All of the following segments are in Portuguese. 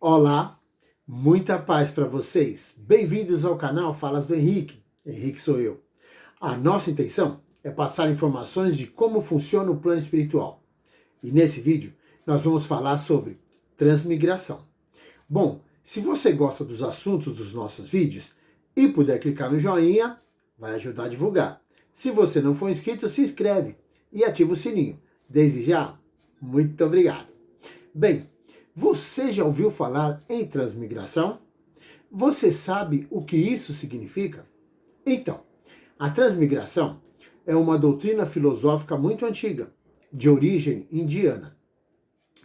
Olá, muita paz para vocês. Bem-vindos ao canal Falas do Henrique. Henrique sou eu. A nossa intenção é passar informações de como funciona o plano espiritual. E nesse vídeo nós vamos falar sobre transmigração. Bom, se você gosta dos assuntos dos nossos vídeos e puder clicar no joinha, vai ajudar a divulgar. Se você não for inscrito, se inscreve e ativa o sininho. Desde já, muito obrigado. Bem, você já ouviu falar em transmigração? Você sabe o que isso significa? Então, a transmigração é uma doutrina filosófica muito antiga, de origem indiana,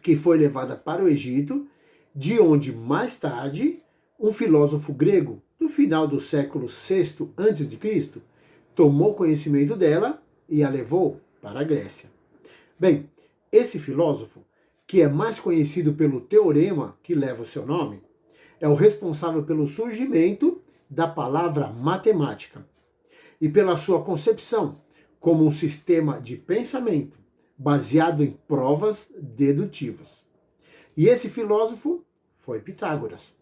que foi levada para o Egito, de onde mais tarde um filósofo grego do final do século VI a.C. tomou conhecimento dela e a levou para a Grécia. Bem, esse filósofo, que é mais conhecido pelo teorema que leva o seu nome, é o responsável pelo surgimento da palavra matemática e pela sua concepção como um sistema de pensamento baseado em provas dedutivas. E esse filósofo foi Pitágoras.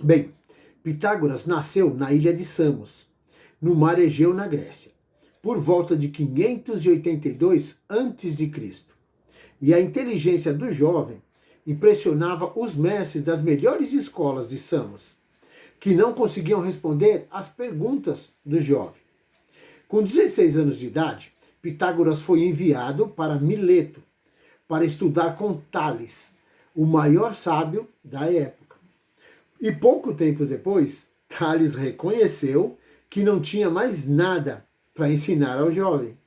Bem, Pitágoras nasceu na ilha de Samos, no mar Egeu, na Grécia, por volta de 582 a.C. E a inteligência do jovem impressionava os mestres das melhores escolas de Samos, que não conseguiam responder às perguntas do jovem. Com 16 anos de idade, Pitágoras foi enviado para Mileto para estudar com Tales, o maior sábio da época. E pouco tempo depois, Tales reconheceu que não tinha mais nada para ensinar ao jovem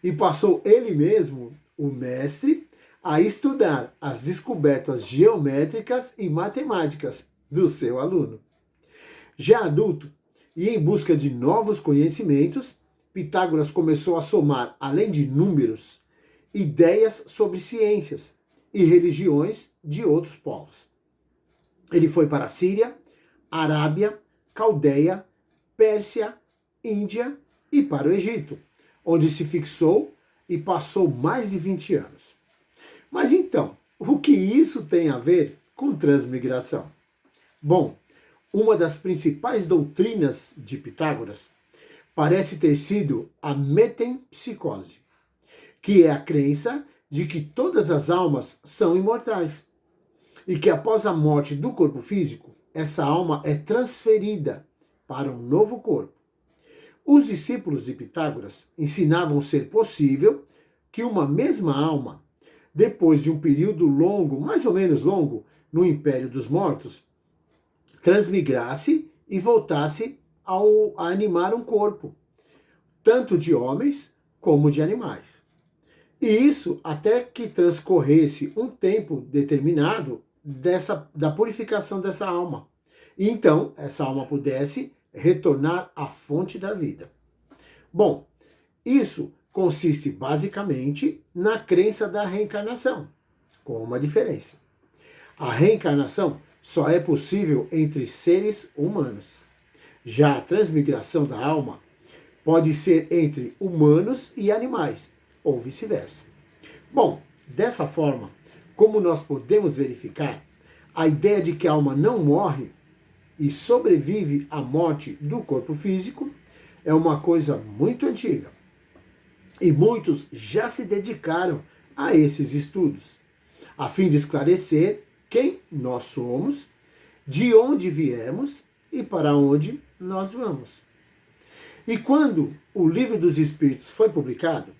e passou ele mesmo, o mestre, a estudar as descobertas geométricas e matemáticas do seu aluno. Já adulto e em busca de novos conhecimentos, Pitágoras começou a somar, além de números, ideias sobre ciências e religiões de outros povos. Ele foi para a Síria, Arábia, Caldeia, Pérsia, Índia e para o Egito, onde se fixou e passou mais de 20 anos. Mas então, o que isso tem a ver com transmigração? Bom, uma das principais doutrinas de Pitágoras parece ter sido a metempsicose, que é a crença de que todas as almas são imortais e que após a morte do corpo físico, essa alma é transferida para um novo corpo. Os discípulos de Pitágoras ensinavam ser possível que uma mesma alma, depois de um período longo, mais ou menos longo, no Império dos Mortos, transmigrasse e voltasse a animar um corpo, tanto de homens como de animais. E isso até que transcorresse um tempo determinado da purificação dessa alma. E então, essa alma pudesse retornar à fonte da vida. Bom, isso consiste basicamente na crença da reencarnação, com uma diferença. A reencarnação só é possível entre seres humanos. Já a transmigração da alma pode ser entre humanos e animais, ou vice-versa. Bom, dessa forma, como nós podemos verificar, a ideia de que a alma não morre e sobrevive à morte do corpo físico é uma coisa muito antiga. E muitos já se dedicaram a esses estudos, a fim de esclarecer quem nós somos, de onde viemos e para onde nós vamos. E quando o Livro dos Espíritos foi publicado,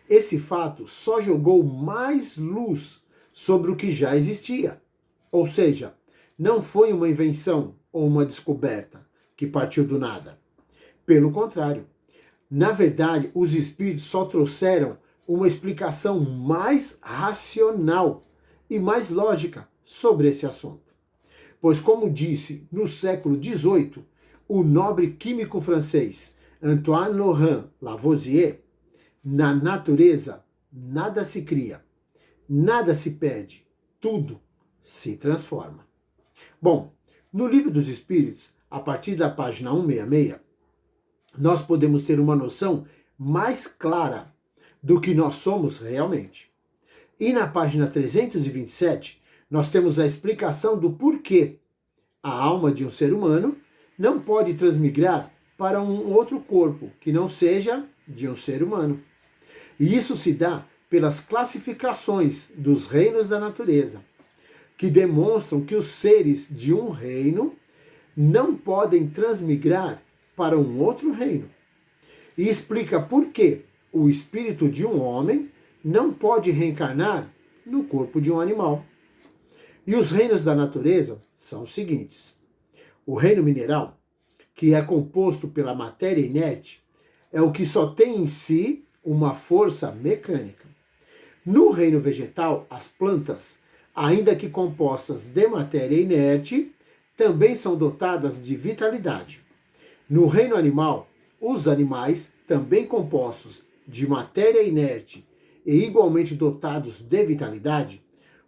esse fato só jogou mais luz sobre o que já existia. Ou seja, não foi uma invenção ou uma descoberta que partiu do nada. Pelo contrário, na verdade, os espíritos só trouxeram uma explicação mais racional e mais lógica sobre esse assunto. Pois, como disse no século XVIII, o nobre químico francês Antoine Laurent Lavoisier, na natureza nada se cria, nada se perde, tudo se transforma. Bom, no Livro dos Espíritos, a partir da página 166, nós podemos ter uma noção mais clara do que nós somos realmente. E na página 327, nós temos a explicação do porquê a alma de um ser humano não pode transmigrar para um outro corpo que não seja de um ser humano. E isso se dá pelas classificações dos reinos da natureza, que demonstram que os seres de um reino não podem transmigrar para um outro reino. E explica por que o espírito de um homem não pode reencarnar no corpo de um animal. E os reinos da natureza são os seguintes: o reino mineral, que é composto pela matéria inerte, é o que só tem em si uma força mecânica. No reino vegetal, as plantas, ainda que compostas de matéria inerte, também são dotadas de vitalidade. No reino animal, os animais, também compostos de matéria inerte e igualmente dotados de vitalidade,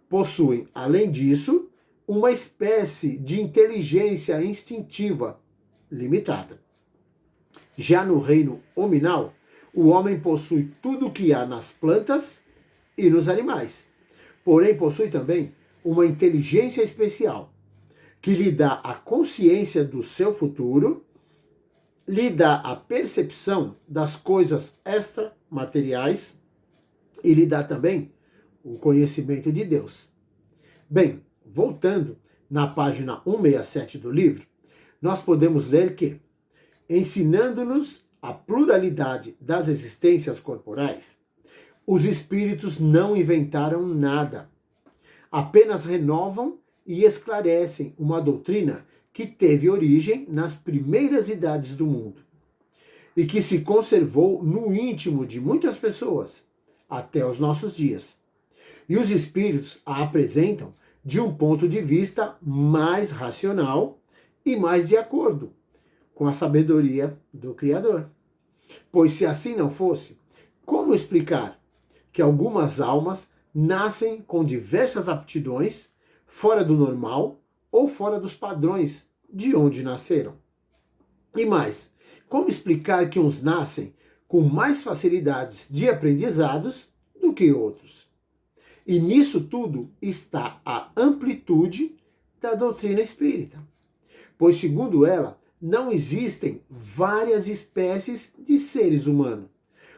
possuem, além disso, uma espécie de inteligência instintiva limitada. Já no reino hominal, o homem possui tudo o que há nas plantas e nos animais. Porém, possui também uma inteligência especial, que lhe dá a consciência do seu futuro, lhe dá a percepção das coisas extramateriais e lhe dá também o conhecimento de Deus. Bem, voltando na página 167 do livro, nós podemos ler que, ensinando-nos a pluralidade das existências corporais, os espíritos não inventaram nada, apenas renovam e esclarecem uma doutrina que teve origem nas primeiras idades do mundo e que se conservou no íntimo de muitas pessoas até os nossos dias. E os espíritos a apresentam de um ponto de vista mais racional e mais de acordo com a sabedoria do Criador. Pois se assim não fosse, como explicar que algumas almas nascem com diversas aptidões fora do normal ou fora dos padrões de onde nasceram? E mais, como explicar que uns nascem com mais facilidades de aprendizados do que outros? E nisso tudo está a amplitude da doutrina espírita. Pois, segundo ela, não existem várias espécies de seres humanos.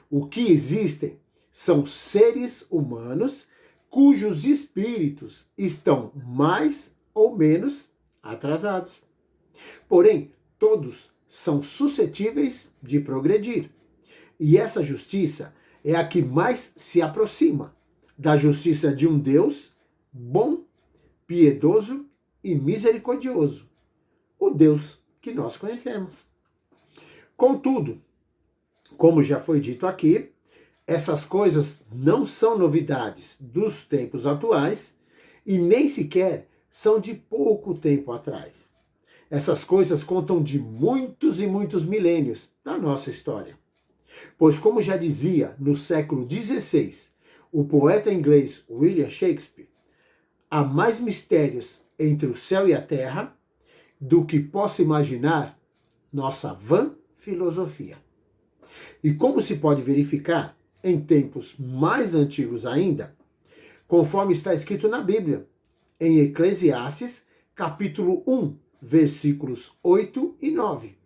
O que existem são seres humanos cujos espíritos estão mais ou menos atrasados. Porém, todos são suscetíveis de progredir. E essa justiça é a que mais se aproxima da justiça de um Deus bom, piedoso e misericordioso, o Deus que nós conhecemos. Contudo, como já foi dito aqui, essas coisas não são novidades dos tempos atuais e nem sequer são de pouco tempo atrás. Essas coisas contam de muitos e muitos milênios da nossa história. Pois, como já dizia no século XVI o poeta inglês William Shakespeare, há mais mistérios entre o céu e a terra do que possa imaginar nossa vã filosofia. E como se pode verificar em tempos mais antigos ainda, conforme está escrito na Bíblia, em Eclesiastes, capítulo 1, versículos 8 e 9.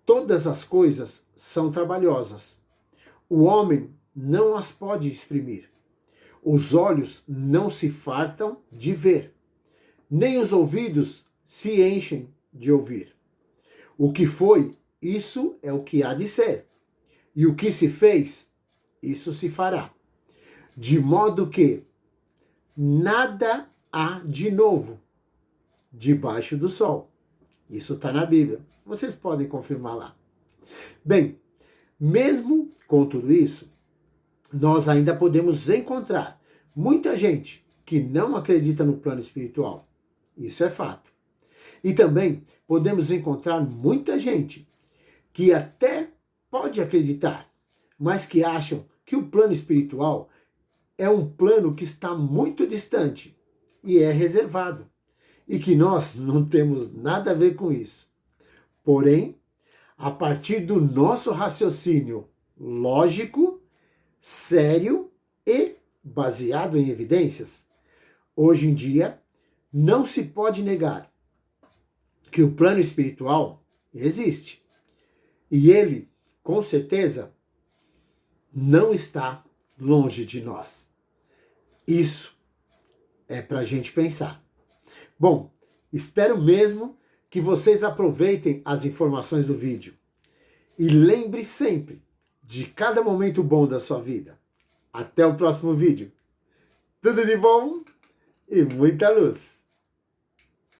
Todas as coisas são trabalhosas. O homem não as pode exprimir. Os olhos não se fartam de ver, nem os ouvidos se enchem de ouvir. O que foi, isso é o que há de ser. E o que se fez, isso se fará. De modo que nada há de novo debaixo do sol. Isso está na Bíblia. Vocês podem confirmar lá. Bem, mesmo com tudo isso, nós ainda podemos encontrar muita gente que não acredita no plano espiritual. Isso é fato. E também podemos encontrar muita gente que até pode acreditar, mas que acham que o plano espiritual é um plano que está muito distante e é reservado, e que nós não temos nada a ver com isso. Porém, a partir do nosso raciocínio lógico, sério e baseado em evidências, Hoje em dia, não se pode negar que o plano espiritual existe. E ele, com certeza, não está longe de nós. Isso é para a gente pensar. Bom, espero mesmo que vocês aproveitem as informações do vídeo. E lembre sempre de cada momento bom da sua vida. Até o próximo vídeo. Tudo de bom e muita luz!